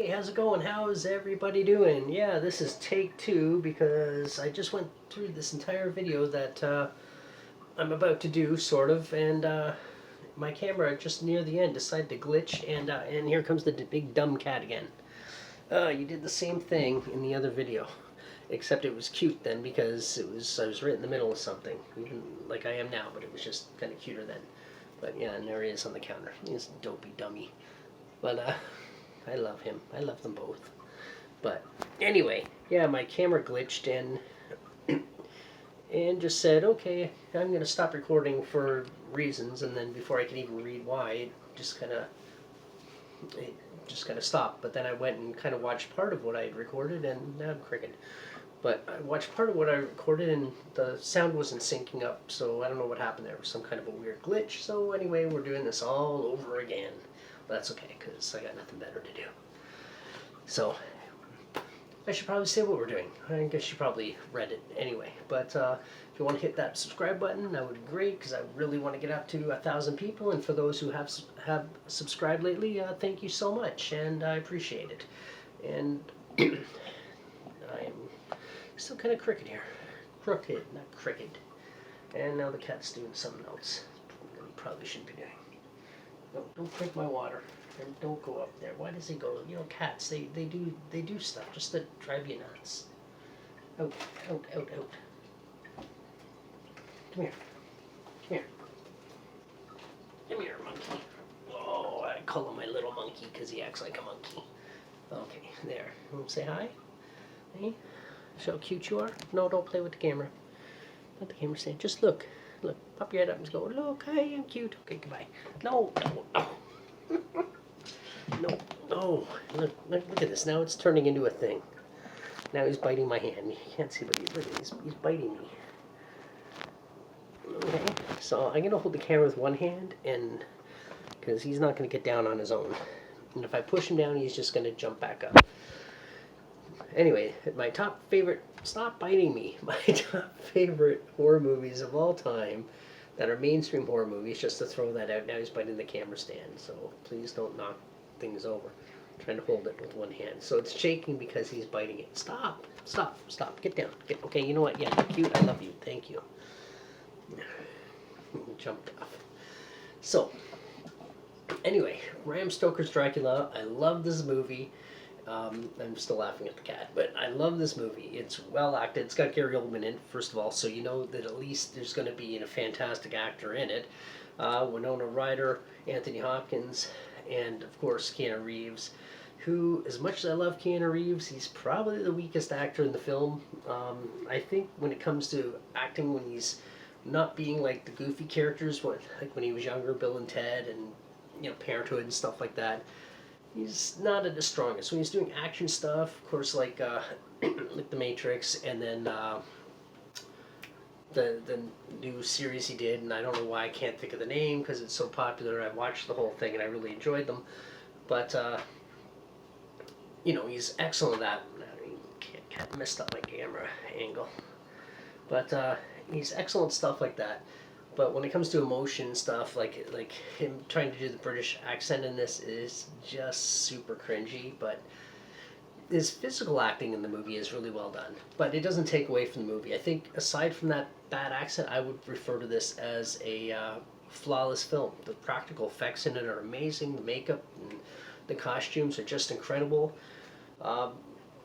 Hey, how's it going? How's everybody doing? Yeah, this is take two because I just went through this entire video that I'm about to do, sort of, and my camera just near the end decided to glitch, and here comes the big dumb cat again. You did the same thing in the other video, except it was cute then because I was right in the middle of something, even like I am now, but it was just kind of cuter then. But yeah, and there he is on the counter. He's a dopey dummy. But I love him. I love them both. But anyway, yeah, my camera glitched and just said, okay, I'm going to stop recording for reasons, and then before I could even read why, it just kind of stopped. But then I went and kind of watched part of what I had recorded, and now I'm cricket. But I watched part of what I recorded, and the sound wasn't syncing up, so I don't know what happened there. It was some kind of a weird glitch. So anyway, we're doing this all over again. But that's okay, because I got nothing better to do. So I should probably say what we're doing. I guess you probably read it anyway. But if you want to hit that subscribe button, that would be great, because I really want to get up to 1,000 people. And for those who have subscribed lately, thank you so much, and I appreciate it. And I am still kind of crooked here. Crooked, not cricket. And now the cat's doing something else that he probably shouldn't be doing. No, don't drink my water. And don't go up there. Why does he go? You know, cats, they do stuff just to drive you nuts. Out, out, out, out. Come here. Come here. Come here, monkey. Oh, I call him my little monkey because he acts like a monkey. Okay, there. You want to say hi? Hey? Show how cute you are? No, don't play with the camera. Let the camera say, just look. Look, pop your head up and go, look, hey, I'm cute. Okay, goodbye. No, no, no. No, no. Look at this. Now it's turning into a thing. Now he's biting my hand. You can't see, but look at he's biting me. Okay, so I'm going to hold the camera with one hand, and because he's not going to get down on his own. And if I push him down, he's just going to jump back up. Anyway, my top favorite, stop biting me, my top favorite horror movies of all time that are mainstream horror movies, just to throw that out. Now he's biting the camera stand, so please don't knock things over. I'm trying to hold it with one hand. So it's shaking because he's biting it. Stop, stop, stop, get down. Okay, you know what, yeah, you're cute, I love you, thank you. Jumped off. So, anyway, Bram Stoker's Dracula, I love this movie. I'm still laughing at the cat, but I love this movie. It's well acted. It's got Gary Oldman in it, first of all, so you know that at least there's going to be a fantastic actor in it. Winona Ryder, Anthony Hopkins, and of course Keanu Reeves, who, as much as I love Keanu Reeves, he's probably the weakest actor in the film. I think when it comes to acting, when he's not being like the goofy characters, like when he was younger, Bill and Ted, and you know, Parenthood and stuff like that, he's not at the strongest. When he's doing action stuff, of course, like like The Matrix, and then the new series he did, and I don't know why I can't think of the name because it's so popular. I watched the whole thing and I really enjoyed them. But you know, he's excellent at that. I messed up my camera angle. But he's excellent stuff like that. But when it comes to emotion stuff, like him trying to do the British accent in this is just super cringy. But his physical acting in the movie is really well done. But it doesn't take away from the movie. I think aside from that bad accent, I would refer to this as a flawless film. The practical effects in it are amazing. The makeup and the costumes are just incredible.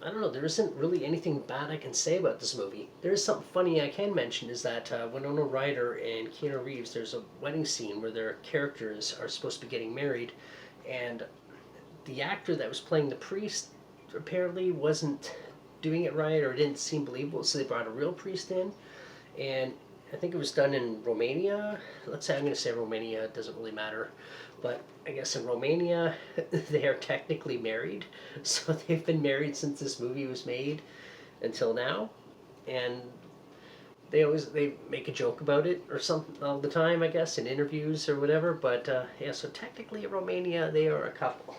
I don't know, there isn't really anything bad I can say about this movie. There is something funny I can mention, is that Winona Ryder and Keanu Reeves, there's a wedding scene where their characters are supposed to be getting married, and the actor that was playing the priest apparently wasn't doing it right, or didn't seem believable, so they brought a real priest in, and I think it was done in Romania. Let's say I'm going to say Romania, it doesn't really matter. But I guess in Romania, they are technically married. So they've been married since this movie was made until now. And they make a joke about it or something all the time, I guess, in interviews or whatever. But yeah, so technically in Romania, they are a couple.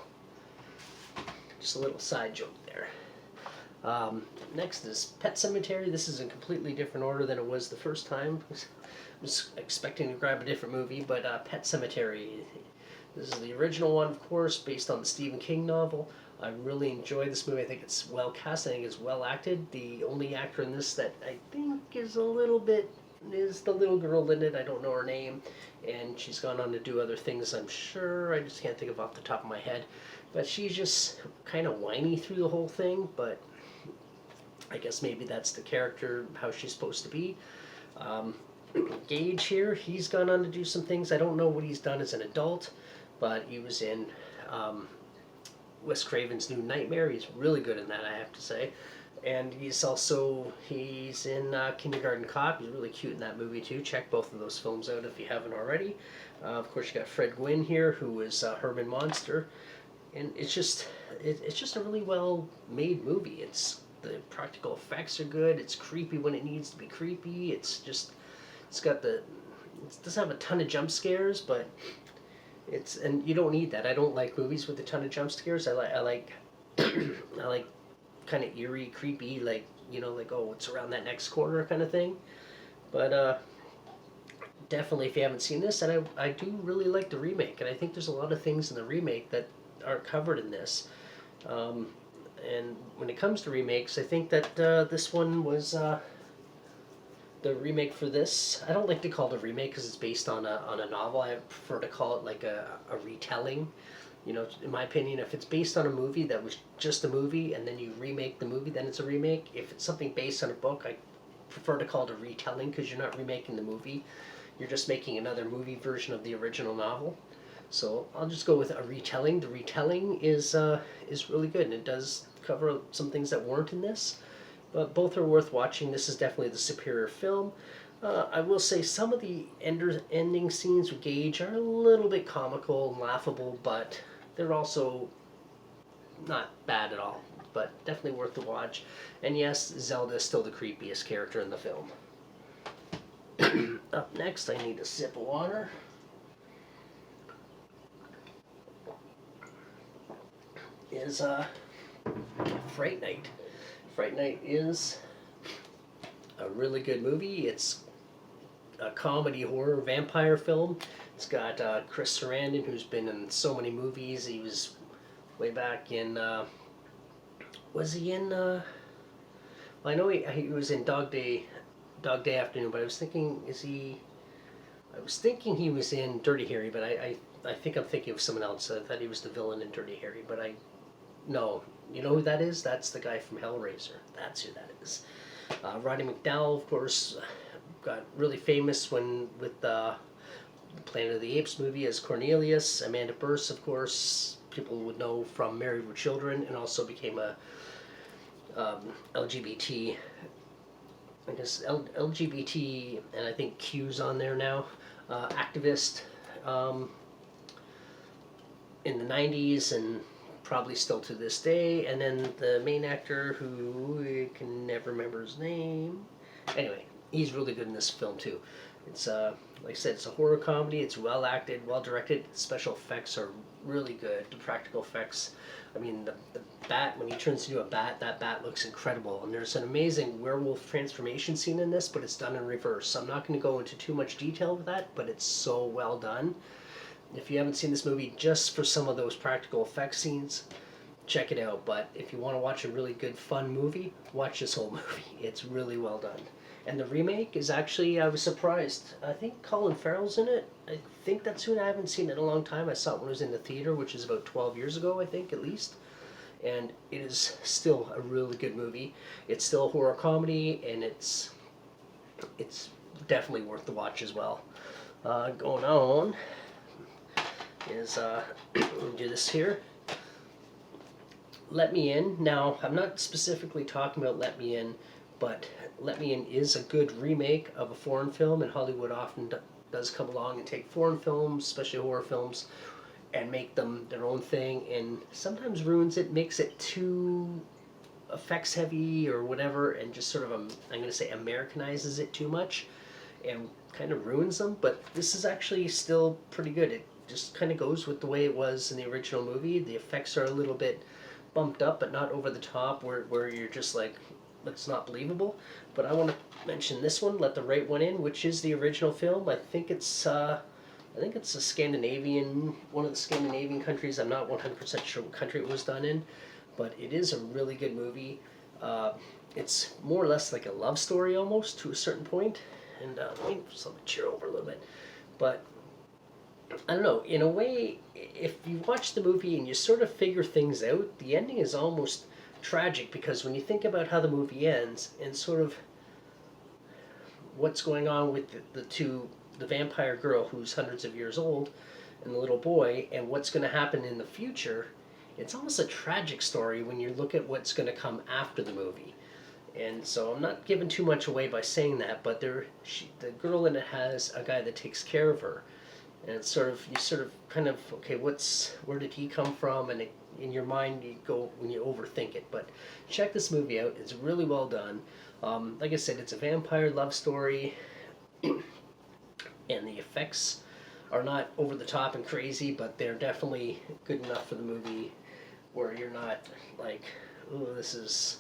Just a little side joke there. Next is Pet Sematary. This is in completely different order than it was the first time. I was expecting to grab a different movie, but Pet Sematary. This is the original one, of course, based on the Stephen King novel. I really enjoy this movie. I think it's well cast. I think it's well acted. The only actor in this that I think is a little bit is the little girl in it. I don't know her name, and she's gone on to do other things, I'm sure. I just can't think of off the top of my head. But she's just kind of whiny through the whole thing, but I guess maybe that's the character, how she's supposed to be. Um, Gage here, he's gone on to do some things. I don't know what he's done as an adult, but he was in Wes Craven's New Nightmare. He's really good in that, I have to say. And he's in Kindergarten Cop. He's really cute in that movie too. Check both of those films out if you haven't already. Of course, you got Fred Gwynn here, who is Herman Monster, and it's just a really well made movie. The practical effects are good. It's creepy when it needs to be creepy. It doesn't have a ton of jump scares, but and you don't need that. I don't like movies with a ton of jump scares. I like I like kind of eerie, creepy, like, like, oh, it's around that next corner kind of thing. But definitely, if you haven't seen this, and I do really like the remake, and I think there's a lot of things in the remake that aren't covered in this. And when it comes to remakes, I think that this one was the remake for this. I don't like to call it a remake because it's based on a novel. I prefer to call it like a retelling. In my opinion, if it's based on a movie that was just a movie and then you remake the movie, then it's a remake. If it's something based on a book, I prefer to call it a retelling because you're not remaking the movie. You're just making another movie version of the original novel. So I'll just go with a retelling. The retelling is really good, and it does cover some things that weren't in this. But both are worth watching. This is definitely the superior film. I will say some of the ending scenes with Gage are a little bit comical and laughable, but they're also not bad at all. But definitely worth the watch. And yes, Zelda is still the creepiest character in the film. Up next, I need a sip of water. Is Fright Night. Fright Night is a really good movie. It's a comedy horror vampire film. It's got Chris Sarandon, who's been in so many movies. He was way back in. Was he in? Well, I know he was in Dog Day Afternoon, but I was thinking, I was thinking he was in Dirty Harry, but I think I'm thinking of someone else. I thought he was the villain in Dirty Harry, but no. You know who that is? That's the guy from Hellraiser. That's who that is. Roddy McDowall, of course, got really famous with the Planet of the Apes movie as Cornelius. Amanda Bearse, of course, people would know from Married with Children, and also became a LGBT, I guess LGBT, and I think Q's on there now, activist in the 90s and probably still to this day. And then the main actor, who I can never remember his name. Anyway, he's really good in this film too. It's like I said, it's a horror comedy. It's well acted, well directed. The special effects are really good. The practical effects. I mean, the bat, when he turns into a bat, that bat looks incredible. And there's an amazing werewolf transformation scene in this, but it's done in reverse. I'm not going to go into too much detail with that, but it's so well done. If you haven't seen this movie just for some of those practical effects scenes, check it out. But if you want to watch a really good, fun movie, watch this whole movie. It's really well done. And the remake is actually, I was surprised. I think Colin Farrell's in it. I think that's who, I haven't seen it in a long time. I saw it when it was in the theater, which is about 12 years ago, I think, at least. And it is still a really good movie. It's still a horror comedy, and it's definitely worth the watch as well. Going on is, we'll do this here. Let Me In. Now, I'm not specifically talking about Let Me In, but Let Me In is a good remake of a foreign film, and Hollywood often does come along and take foreign films, especially horror films, and make them their own thing, and sometimes ruins it, makes it too effects heavy or whatever, and just sort of, I'm going to say, Americanizes it too much, and kind of ruins them. But this is actually still pretty good. It just kind of goes with the way it was in the original movie. The effects are a little bit bumped up, but not over the top, where you're just like, it's not believable. But I want to mention this one, Let the Right One In, which is the original film. I think it's a Scandinavian, one of the Scandinavian countries. I'm not 100% sure what country it was done in, but it is a really good movie. Uh, it's more or less like a love story almost to a certain point, and let me cheer over a little bit. But I don't know. In a way, if you watch the movie and you sort of figure things out, the ending is almost tragic because when you think about how the movie ends and sort of what's going on with the vampire girl who's hundreds of years old and the little boy, and what's going to happen in the future, it's almost a tragic story when you look at what's going to come after the movie. And so I'm not giving too much away by saying that, but the girl in it has a guy that takes care of her, and it's sort of you sort of kind of okay, where did he come from? And in your mind you go when you overthink it. But check this movie out; it's really well done. Like I said, it's a vampire love story, and the effects are not over the top and crazy, but they're definitely good enough for the movie where you're not like, oh, this is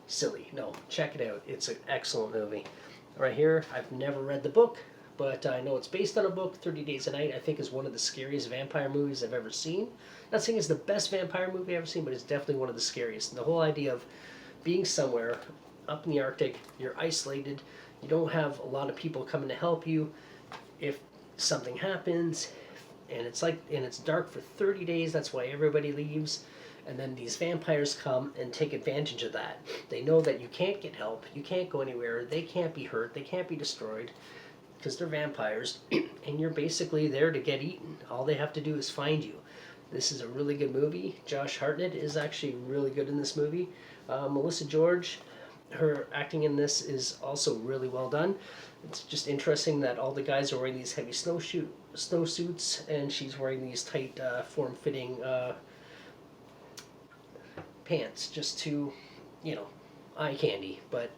silly. No, check it out. It's an excellent movie. Right here, I've never read the book, but I know it's based on a book. 30 Days a Night, I think, is one of the scariest vampire movies I've ever seen. Not saying it's the best vampire movie I've ever seen, but it's definitely one of the scariest. And the whole idea of being somewhere up in the Arctic, you're isolated, you don't have a lot of people coming to help you. If something happens, and it's dark for 30 days, that's why everybody leaves. And then these vampires come and take advantage of that. They know that you can't get help, you can't go anywhere, they can't be hurt, they can't be destroyed, because they're vampires, and you're basically there to get eaten. All they have to do is find you. This is a really good movie. Josh Hartnett is actually really good in this movie. Melissa George, her acting in this is also really well done. It's just interesting that all the guys are wearing these heavy snowsuits, and she's wearing these tight, form-fitting pants, just to, eye candy. But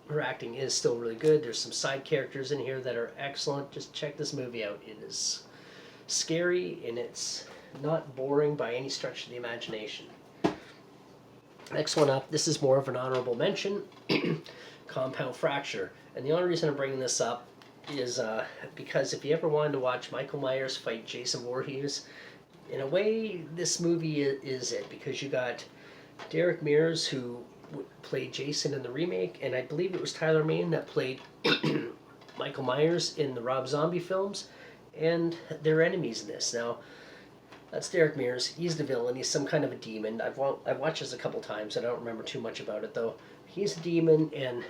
her acting is still really good. There's some side characters in here that are excellent. Just check this movie out. It is scary, and it's not boring by any stretch of the imagination. Next one up, this is more of an honorable mention, Compound Fracture. And the only reason I'm bringing this up is because if you ever wanted to watch Michael Myers fight Jason Voorhees, in a way, this movie is it, because you got Derek Mears, who played Jason in the remake, and I believe it was Tyler Mane that played Michael Myers in the Rob Zombie films, and they're enemies in this. Now, that's Derek Mears. He's the villain. He's some kind of a demon. I've watched this a couple times. I don't remember too much about it, though. He's a demon, and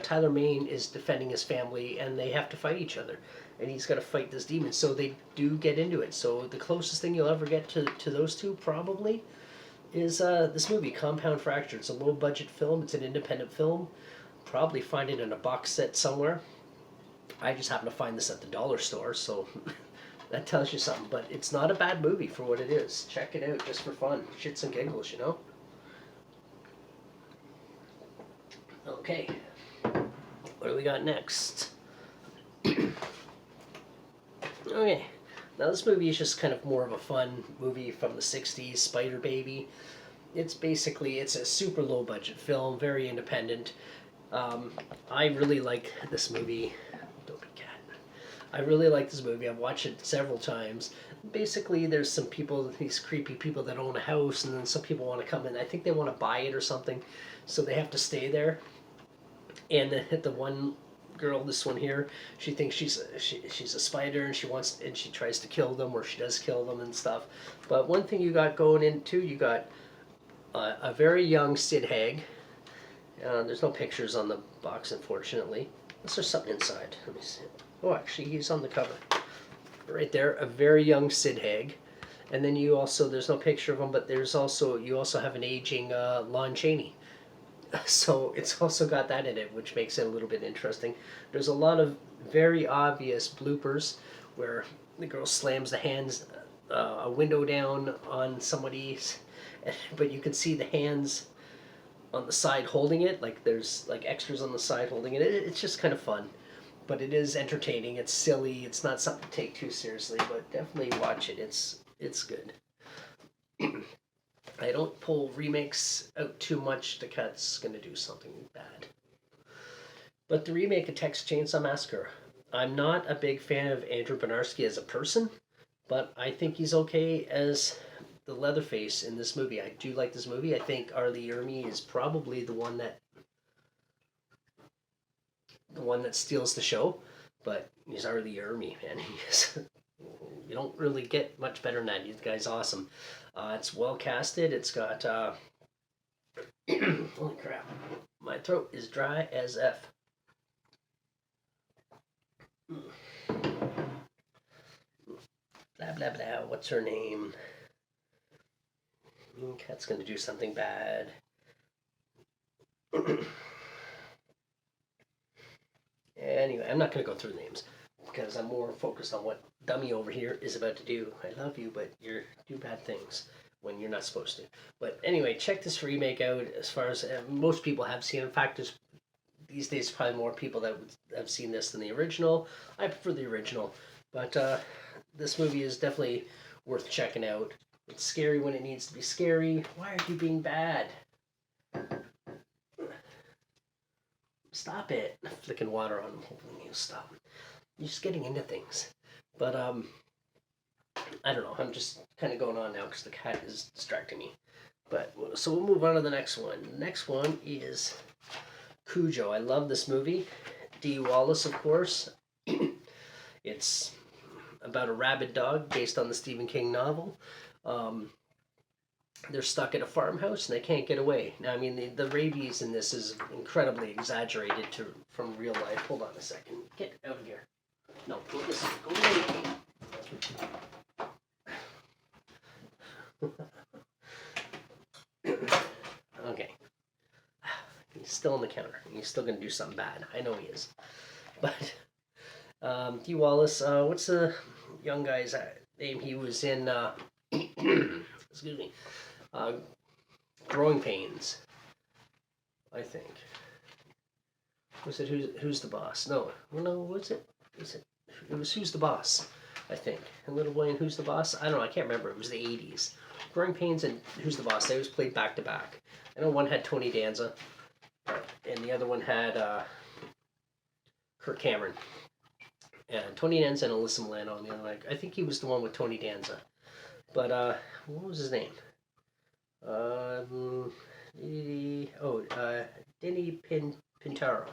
Tyler Mane is defending his family, and they have to fight each other. And he's got to fight this demon, so they do get into it. So the closest thing you'll ever get to those two, probably, is this movie, Compound Fracture. It's a low-budget film. It's an independent film. Probably find it in a box set somewhere. I just happen to find this at the dollar store, so that tells you something. But it's not a bad movie for what it is. Check it out just for fun. Shits and giggles, Okay. What do we got next? Okay. Now this movie is just kind of more of a fun movie from the 60s, Spider Baby. It's a super low budget film, very independent. I really like this movie. Don't be cat. I really like this movie. I've watched it several times. Basically, there's some people, these creepy people that own a house, and then some people want to come in. I think they want to buy it or something, so they have to stay there. And the one girl, this one here, she thinks she's a spider, and she tries to kill them, or she does kill them and stuff. But one thing you got going into, you got a very young Sid Haig. There's no pictures on the box, unfortunately. Unless there's something inside. Let me see. Oh, actually, he's on the cover. Right there, a very young Sid Haig. And then there's no picture of him, but you also have an aging Lon Chaney. So it's also got that in it, which makes it a little bit interesting. There's a lot of very obvious bloopers where the girl slams a window down on somebody's, but you can see the hands on the side holding it, like there's like extras on the side holding it. It's just kind of fun, but it is entertaining. It's silly. It's not something to take too seriously, but definitely watch it. It's good. I don't pull remakes out too much. The cat's going to do something bad. But the remake of Texas Chainsaw Massacre, I'm not a big fan of Andrew Bernarski as a person, but I think he's okay as the Leatherface in this movie. I do like this movie. I think R. Lee Ermey is probably the one that steals the show, but he's R. Lee Ermey, man. He is, you don't really get much better than that. The guy's awesome. It's well casted. It's got holy crap, my throat is dry as F. Blah blah blah. What's her name? Cat's gonna do something bad. Anyway, I'm not gonna go through the names because I'm more focused on what dummy over here is about to do. I love you, but you do bad things when you're not supposed to. But anyway, check this remake out. As far as most people have seen. In fact, there's these days probably more people that have seen this than the original. I prefer the original, but this movie is definitely worth checking out. It's scary when it needs to be scary. Why are you being bad? Stop it. I'm flicking water on him, hoping he'll stop. You're just getting into things. But, I don't know. I'm just kind of going on now because the cat is distracting me. But, so we'll move on to the next one. The next one is Cujo. I love this movie. Dee Wallace, of course. It's about a rabid dog based on the Stephen King novel. They're stuck at a farmhouse and they can't get away. Now, I mean, the rabies in this is incredibly exaggerated from real life. Hold on a second. Get out of here. No, go this way. Go away. Okay. He's still on the counter. He's still going to do something bad. I know he is. But, Dee Wallace, what's the young guy's name? He was in, excuse me, Growing Pains, I think. Was it Who's the Boss? No, what's it? It was Who's the Boss, I think. And Little Boy and Who's the Boss? I don't know, I can't remember. It was the 80s. Growing Pains and Who's the Boss, they always played back to back. I know one had Tony Danza, and the other one had Kirk Cameron. And Tony Danza and Alyssa Milano on the other one. I think he was the one with Tony Danza. But, what was his name? Denny Pintaro.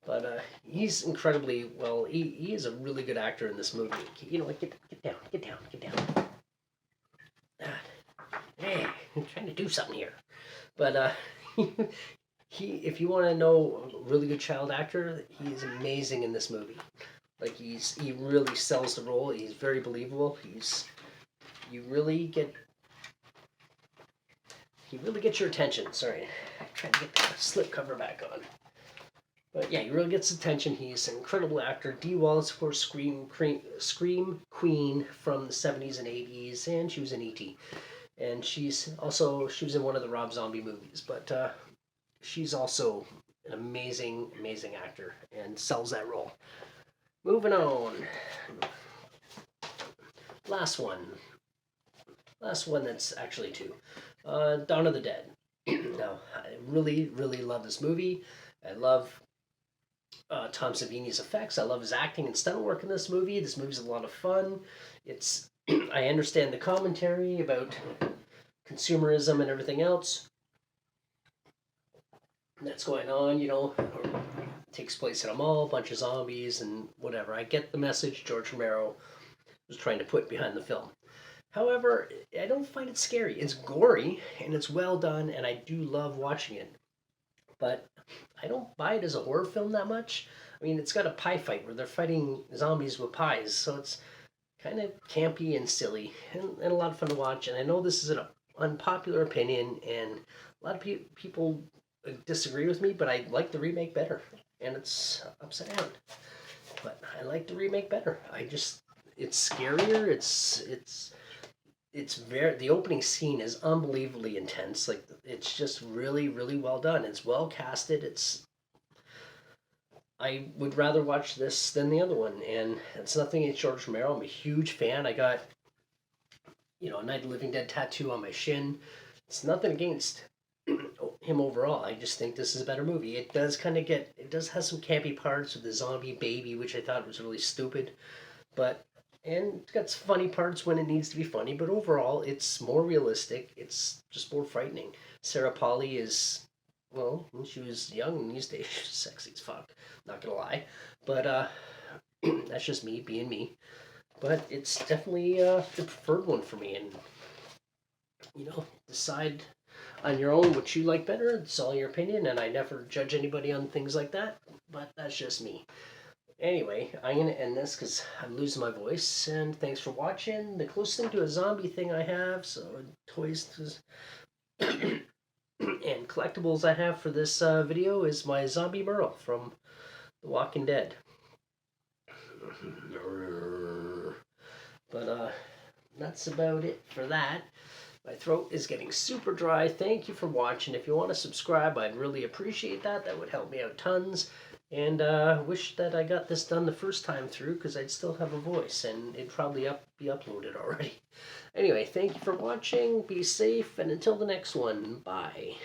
But he's incredibly well. He is a really good actor in this movie. You know what? Get down. Hey, I'm trying to do something here. But if you want to know a really good child actor, he's amazing in this movie. Like he really sells the role. He's very believable. You really get. He really gets your attention. Sorry, I'm trying to get the slip cover back on. But yeah, he really gets attention. He's an incredible actor. Dee Wallace, of course, Scream Queen from the 70s and 80s, and she was in E.T. And she was in one of the Rob Zombie movies. But she's also an amazing actor and sells that role. Moving on. Last one that's actually two. Dawn of the Dead. Now, I really love this movie. I love Tom Savini's effects. I love his acting and stunt work in this movie. This movie's a lot of fun. I understand the commentary about consumerism and everything else that's going on, it takes place in a mall, a bunch of zombies and whatever. I get the message George Romero was trying to put behind the film. However, I don't find it scary. It's gory, and it's well done, and I do love watching it. But I don't buy it as a horror film that much. I mean, it's got a pie fight where they're fighting zombies with pies, so it's kind of campy and silly, and a lot of fun to watch. And I know this is an unpopular opinion, and a lot of people disagree with me, but I like the remake better, and it's upside down. But I like the remake better. It's scarier. It's the opening scene is unbelievably intense. Like, it's just really well done. It's well casted. I would rather watch this than the other one, and it's nothing against George Romero. I'm a huge fan. I got a Night of the Living Dead tattoo on my shin. It's nothing against him overall. I just think this is a better movie. It does have some campy parts with the zombie baby, which I thought was really stupid, but And it's got some funny parts when it needs to be funny, but overall, it's more realistic. It's just more frightening. Sarah Polly is, well, when she was young these days, she's sexy as fuck. Not gonna lie, but that's just me being me. But it's definitely the preferred one for me, and decide on your own what you like better. It's all your opinion, and I never judge anybody on things like that. But that's just me. Anyway, I'm going to end this because I'm losing my voice. And thanks for watching. The closest thing to a zombie thing I have, so toys and collectibles I have for this video is my zombie Merle from The Walking Dead. But that's about it for that. My throat is getting super dry. Thank you for watching. If you want to subscribe, I'd really appreciate that. That would help me out tons. And wish that I got this done the first time through because I'd still have a voice and it'd probably be uploaded already. Anyway, thank you for watching. Be safe, and until the next one, bye.